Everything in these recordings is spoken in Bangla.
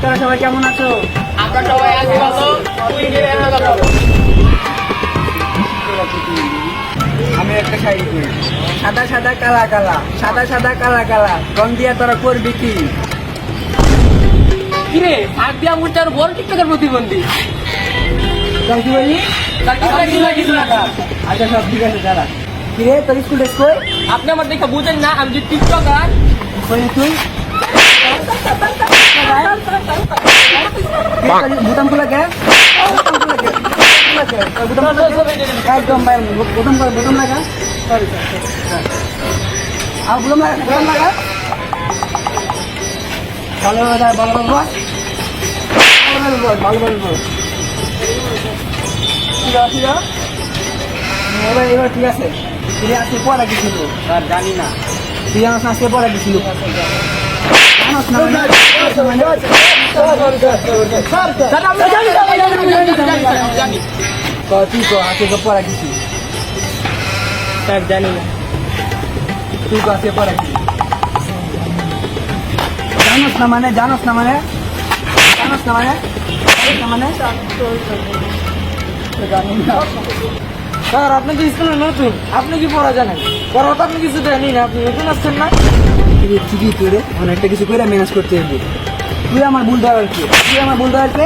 বাচ্চারা সবাই কেমন আছো? আমরা সবাই আছি ভালো। তুই কি রে ভালো? আমি একটা শাড়ি করি, সাদা সাদা কালা কালা, সাদা সাদা কালা কালা, রং দিয়া তোরা করবি কি? কি রে আর দিয়া মুটার বল টিকটকের প্রতিবন্ধী। তোর কি বলি? তার কি কিছু না কাজ। আচ্ছা সব ঠিক আছে দাঁড়া। কি রে তোর স্কুল ড্রেস কই? আপনি আমার দেখে বুঝেন না আমি যে টিকটকার। কই তুই? বুতাম খোলা কে? একদম ভাই বুতাম লাগা। আর বুতাম লাগা ভালো ভালো ভালো এবার ঠিক আছে। তুই আজকে পড়া কি ছিল? স্যার জানি না। তুই আমার আজকে পড়া কি ছিল? জানি তুই তো আজকে পড়া কিছু স্যার জানি না। তুই তো আজকে পড়া কিছু জানোস না মানে জানোস না মানে জানি না। স্যার আপনি তো স্কুলে নতুন, আপনি কি পড়া জানেন? পড়া তো আপনি কিছু জানি না, আপনি নতুন আসছেন না। ঠিকই তুই রে অনেকটা কিছু করে ম্যানেজ করতে হবে। তুই আমার ভুল দেওয়ার কি? তুই আমার ভুল দেওয়ার কে?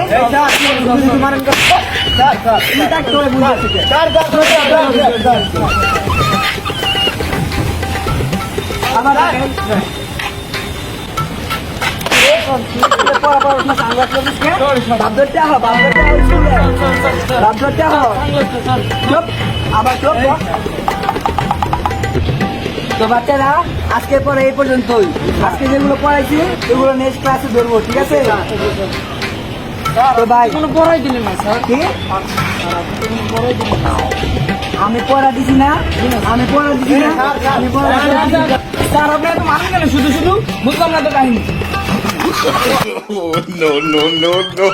তুই তাকে তোরে ভুল দিয়েছিস। আমার তো বাচ্চারা আজকের পরে এই পর্যন্তই। আজকে যেগুলো পড়াইছি এগুলো নেক্সট ক্লাসে ধরবো, ঠিক আছে? তো ভাই কোনো পড়াই দিলেন না স্যার। কি আমি পড়া দিছি না? আমি পড়া দিছি না? আমি পড়া দিছি না? স্যার আপনি এত মানেন কেন শুধু শুধু? বুঝলাম না তো কাহিনী। Oh, no, no, no, no.